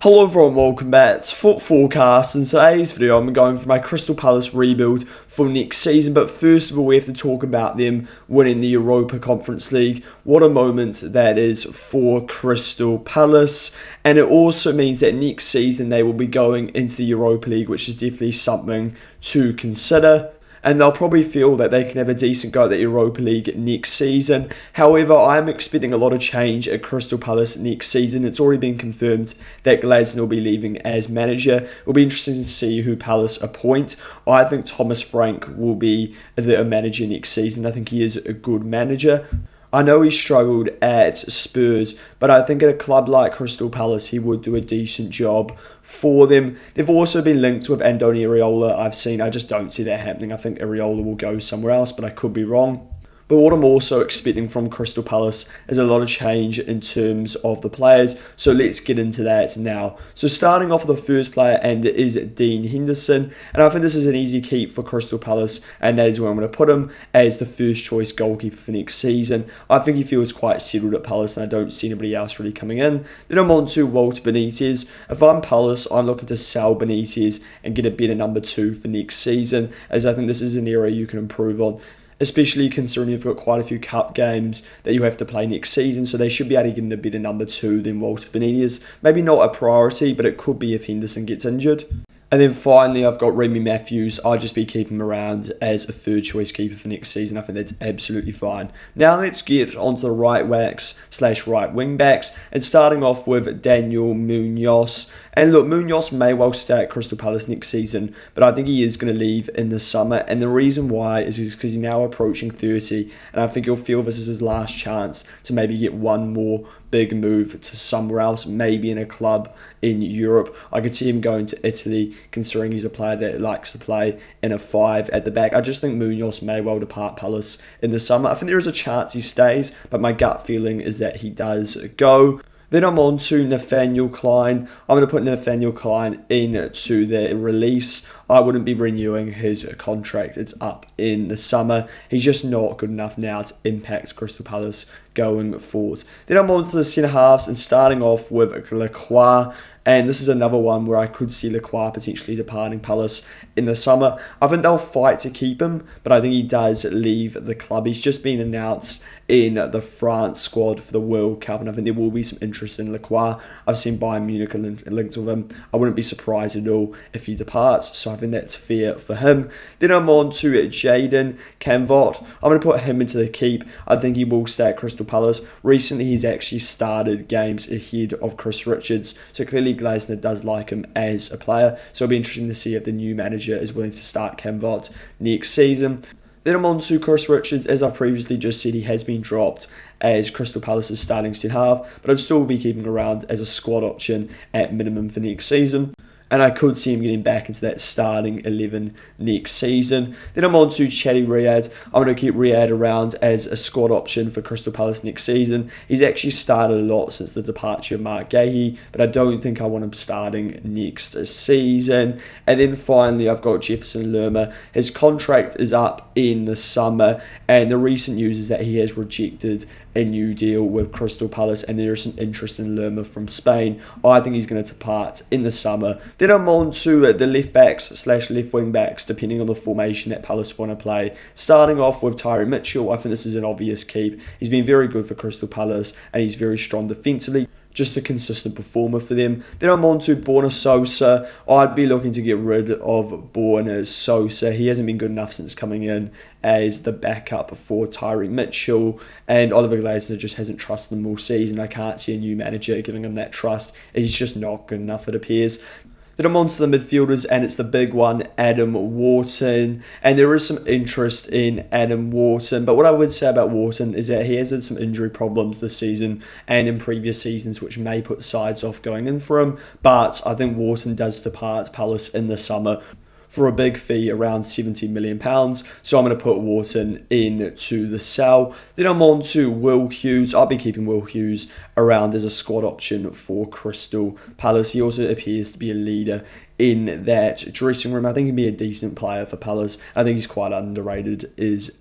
Hello everyone, welcome back. It's Foot Forecast. In today's video, I'm going for my Crystal Palace rebuild for next season. But first of all, we have to talk about them winning the Europa Conference League. What a moment that is for Crystal Palace. And it also means that next season they will be going into the Europa League, which is definitely something to consider. And they'll probably feel that they can have a decent go at the Europa League next season. However, I'm expecting a lot of change at Crystal Palace next season. It's already been confirmed that Glasner will be leaving as manager. It'll be interesting to see who Palace appoint. I think Thomas Frank will be the manager next season. I think he is a good manager. I know he struggled at Spurs, but I think at a club like Crystal Palace, he would do a decent job for them. They've also been linked with Andoni Iraola. I just don't see that happening. I think Iraola will go somewhere else, but I could be wrong. But what I'm also expecting from Crystal Palace is a lot of change in terms of the players. So let's get into that now. So starting off with the first player, and it is Dean Henderson. And I think this is an easy keep for Crystal Palace, and that is where I'm going to put him as the first choice goalkeeper for next season. I think he feels quite settled at Palace, and I don't see anybody else really coming in. Then I'm on to Walter Benitez. If I'm Palace, I'm looking to sell Benitez and get a better number 2 for next season, as I think this is an area you can improve on, especially considering you've got quite a few cup games that you have to play next season, so they should be able to get in a better number 2 than Walter Benitez. Maybe not a priority, but it could be if Henderson gets injured. And then finally, I've got Remy Matthews. I'll just be keeping him around as a third choice keeper for next season. I think that's absolutely fine. Now let's get onto the right backs / right wing backs. And starting off with Daniel Munoz. And look, Munoz may well stay at Crystal Palace next season, but I think he is going to leave in the summer. And the reason why is because he's now approaching 30. And I think he'll feel this is his last chance to maybe get one more big move to somewhere else, maybe in a club in Europe. I could see him going to Italy, considering he's a player that likes to play in a 5 at the back. I just think Munoz may well depart Palace in the summer. I think there is a chance he stays, but my gut feeling is that he does go. Then I'm on to Nathaniel Klein. I'm going to put Nathaniel Klein into the release. I wouldn't be renewing his contract. It's up in the summer. He's just not good enough now to impact Crystal Palace going forward. Then I'm on to the centre halves, and starting off with Lacroix. And this is another one where I could see Lacroix potentially departing Palace in the summer. I think they'll fight to keep him, but I think he does leave the club. He's just been announced in the France squad for the World Cup, and I think there will be some interest in Lacroix. I've seen Bayern Munich linked with him. I wouldn't be surprised at all if he departs, so I think that's fair for him. Then I'm on to Jadon Canvot. I'm going to put him into the keep. I think he will stay at Crystal Palace. Recently, he's actually started games ahead of Chris Richards, so clearly Glasner does like him as a player, so it'll be interesting to see if the new manager is willing to start Canvot next season. Then I'm on to Chris Richards. As I previously just said, he has been dropped as Crystal Palace's starting centre half, but I'd still be keeping around as a squad option at minimum for next season. And I could see him getting back into that starting 11 next season. Then I'm on to Chatty Riyad. I'm going to keep Riyad around as a squad option for Crystal Palace next season. He's actually started a lot since the departure of Mark Gahey, but I don't think I want him starting next season. And then finally, I've got Jefferson Lerma. His contract is up in the summer, and the recent news is that he has rejected a new deal with Crystal Palace, and there is some interest in Lerma from Spain. I think he's going to depart in the summer. Then I'm on to the left backs / left wing backs, depending on the formation that Palace want to play. Starting off with Tyrick Mitchell, I think this is an obvious keep. He's been very good for Crystal Palace, and he's very strong defensively. Just a consistent performer for them. Then I'm on to Borna Sosa. I'd be looking to get rid of Borna Sosa. He hasn't been good enough since coming in as the backup for Tyrick Mitchell, and Oliver Glasner just hasn't trusted him all season. I can't see a new manager giving him that trust. He's just not good enough, it appears. Then I'm on to the midfielders, and it's the big one, Adam Wharton. And there is some interest in Adam Wharton. But what I would say about Wharton is that he has had some injury problems this season and in previous seasons, which may put sides off going in for him. But I think Wharton does depart Palace in the summer for a big fee, around £70 million. So I'm going to put Wharton into the sell. Then I'm on to Will Hughes. I'll be keeping Will Hughes around as a squad option for Crystal Palace. He also appears to be a leader in that dressing room. I think he'd be a decent player for Palace. I think he's quite underrated, is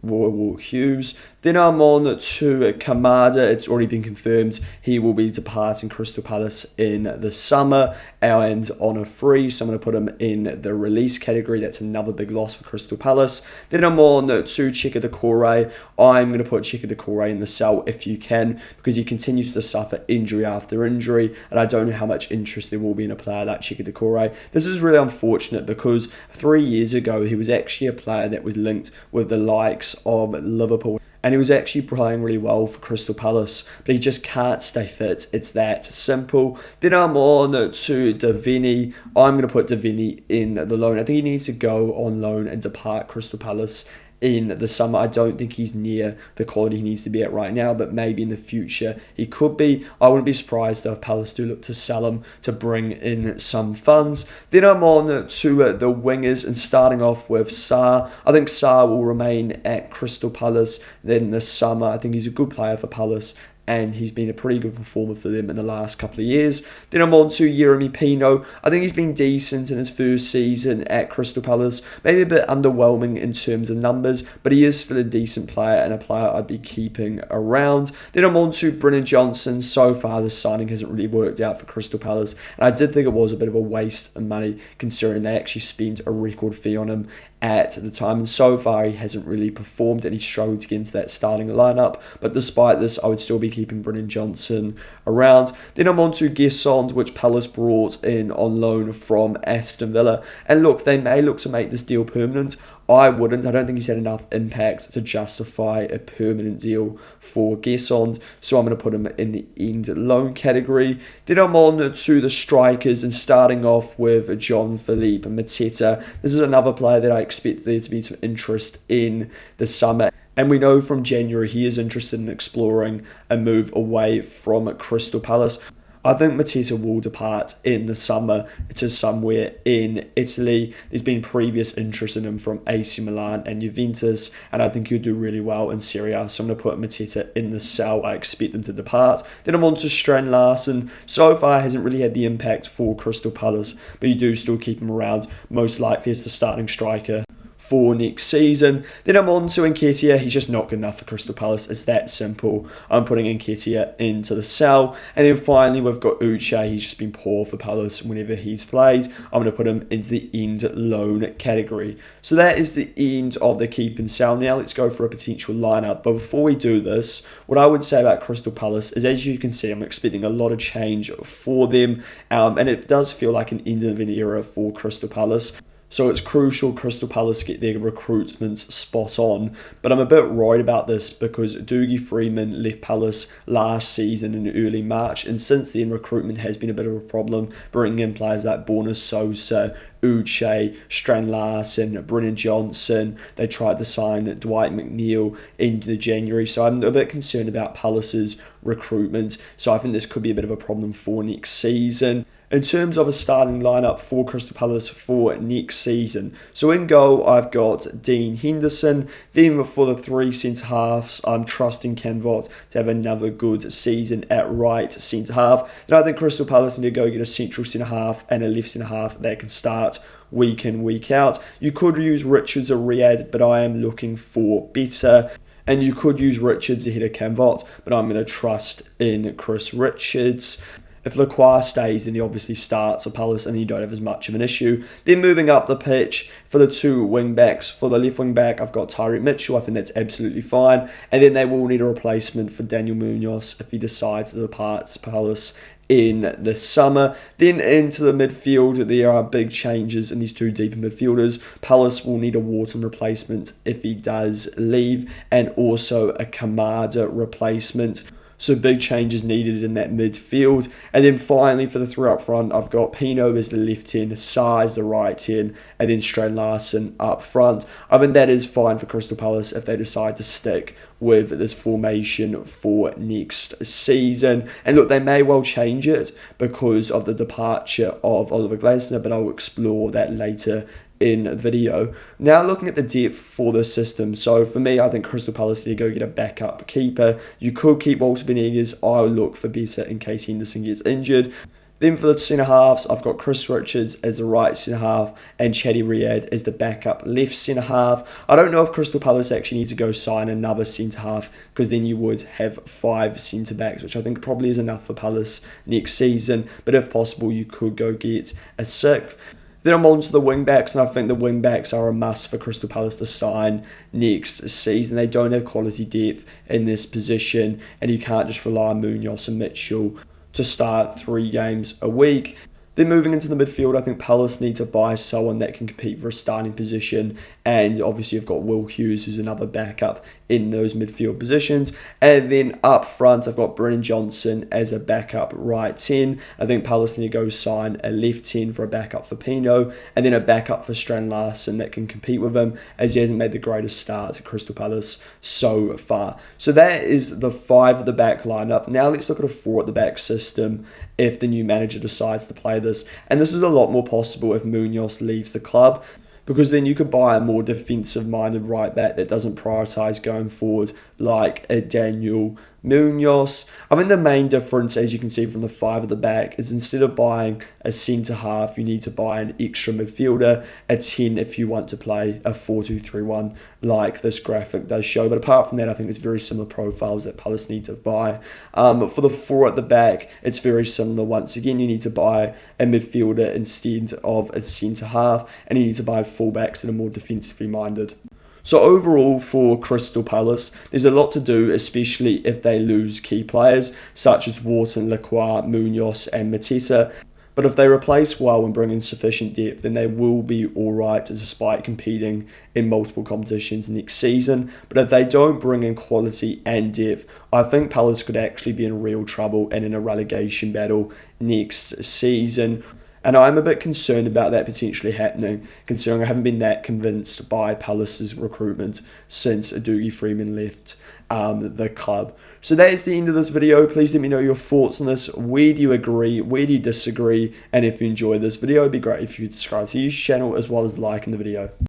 Royal Hughes. Then I'm on to Kamada. It's already been confirmed he will be departing Crystal Palace in the summer and on a free, so I'm going to put him in the release category. That's another big loss for Crystal Palace. Then I'm on to Chika Decore. I'm going to put Chika Decore in the sell if you can, because he continues to suffer injury after injury, and I don't know how much interest there will be in a player like Chika Decore. This is really unfortunate because 3 years ago he was actually a player that was linked with the likes of Liverpool, and he was actually playing really well for Crystal Palace, but he just can't stay fit. It's that simple. Then I'm on to Davini. I'm going to put Davini in the loan. I think he needs to go on loan and depart Crystal Palace in the summer. I don't think he's near the quality he needs to be at right now, but maybe in the future he could be. I wouldn't be surprised though if Palace do look to sell him to bring in some funds. Then I'm on to the wingers, and starting off with Sarr. I think Sarr will remain at Crystal Palace then this summer. I think he's a good player for Palace, and he's been a pretty good performer for them in the last couple of years. Then I'm on to Yeremy Pino. I think he's been decent in his first season at Crystal Palace. Maybe a bit underwhelming in terms of numbers, but he is still a decent player and a player I'd be keeping around. Then I'm on to Brennan Johnson. So far, the signing hasn't really worked out for Crystal Palace, and I did think it was a bit of a waste of money considering they actually spent a record fee on him at the time, and so far he hasn't really performed and he struggled to get into that starting lineup. But despite this, I would still be keeping Brennan Johnson around. Then I'm on to Gesson, which Palace brought in on loan from Aston Villa, and look, they may look to make this deal permanent. I wouldn't. I don't think he's had enough impact to justify a permanent deal for Gesson, so I'm going to put him in the end loan category. Then I'm on to the strikers, and starting off with Jean-Philippe Mateta. This is another player that I expect there to be some interest in the summer. And we know from January he is interested in exploring a move away from Crystal Palace. I think Mateta will depart in the summer to somewhere in Italy. There's been previous interest in him from AC Milan and Juventus, and I think he'll do really well in Serie A, so I'm going to put Mateta in the sell. I expect him to depart. Then I'm on to Strand Larsen. So far, hasn't really had the impact for Crystal Palace, but you do still keep him around, most likely as the starting striker for next season. Then I'm on to Nketiah. He's just not good enough for Crystal Palace. It's that simple. I'm putting Nketiah into the sell. And then finally, we've got Uche. He's just been poor for Palace whenever he's played. I'm going to put him into the end loan category. So that is the end of the keep and sell. Now let's go for a potential lineup. But before we do this, what I would say about Crystal Palace is, as you can see, I'm expecting a lot of change for them. And it does feel like an end of an era for Crystal Palace. So it's crucial Crystal Palace get their recruitment spot on. But I'm a bit worried about this because Dougie Freeman left Palace last season in early March. And since then, recruitment has been a bit of a problem, bringing in players like Borna Sosa, Uche, Strand Larsen, Brennan Johnson. They tried to sign Dwight McNeil into January. So I'm a bit concerned about Palace's recruitment. So I think this could be a bit of a problem for next season. In terms of a starting lineup for Crystal Palace for next season, so in goal I've got Dean Henderson. Then for the three centre halves, I'm trusting Canvot to have another good season at right centre half. Then I think Crystal Palace need to go get a central centre half and a left centre half that can start week in, week out. You could use Richards or Riyad, but I am looking for better. And you could use Richards ahead of Canvot, but I'm going to trust in Chris Richards. If Lacroix stays, then he obviously starts for Palace and you don't have as much of an issue. Then moving up the pitch for the two wing-backs. For the left wing-back, I've got Tyreek Mitchell. I think that's absolutely fine. And then they will need a replacement for Daniel Munoz if he decides to depart Palace in the summer. Then into the midfield, there are big changes in these two deeper midfielders. Palace will need a Wharton replacement if he does leave, and also a Kamada replacement. So big changes needed in that midfield. And then finally for the three up front, I've got Pino as the left 10, Sarr as the right 10, and then Strand Larsen up front. I think that is fine for Crystal Palace if they decide to stick with this formation for next season. And look, they may well change it because of the departure of Oliver Glasner, but I'll explore that later in a video. Now looking at the depth for the system. So for me, I think Crystal Palace need to go get a backup keeper. You could keep Walter Benitez. I'll look for better in case Henderson gets injured. Then for the centre halves, I've got Chris Richards as the right centre half and Chatty Riyad as the backup left centre half. I don't know if Crystal Palace actually need to go sign another centre half, because then you would have 5 centre backs, which I think probably is enough for Palace next season. But if possible, you could go get a 6th. Then I'm on to the wing backs, and I think the wing backs are a must for Crystal Palace to sign next season. They don't have quality depth in this position, and you can't just rely on Munoz and Mitchell to start 3 games a week. Then moving into the midfield, I think Palace need to buy someone that can compete for a starting position. And obviously you've got Will Hughes, who's another backup in those midfield positions. And then up front, I've got Brennan Johnson as a backup right 10. I think Palace need to go sign a left 10 for a backup for Pino, and then a backup for Strand Larsen that can compete with him, as he hasn't made the greatest start at Crystal Palace so far. So that is the 5 at the back lineup. Now let's look at a 4 at the back system if the new manager decides to play this. And this is a lot more possible if Munoz leaves the club, because then you could buy a more defensive-minded right back that doesn't prioritise going forward, like a Daniel Munoz. I mean, the main difference, as you can see from the 5 at the back, is instead of buying a centre-half, you need to buy an extra midfielder, a 10 if you want to play a 4-2-3-1, like this graphic does show. But apart from that, I think it's very similar profiles that Palace need to buy. For the 4 at the back, it's very similar. Once again, you need to buy a midfielder instead of a centre-half, and you need to buy fullbacks that are more defensively minded. So overall for Crystal Palace, there's a lot to do, especially if they lose key players such as Wharton, Lacroix, Munoz and Mateta. But if they replace well and bring in sufficient depth, then they will be alright despite competing in multiple competitions next season. But if they don't bring in quality and depth, I think Palace could actually be in real trouble and in a relegation battle next season. And I'm a bit concerned about that potentially happening, considering I haven't been that convinced by Palace's recruitment since Dougie Freeman left the club. So that is the end of this video. Please let me know your thoughts on this. Where do you agree? Where do you disagree? And if you enjoyed this video, it'd be great if you could subscribe to the channel as well as liking the video.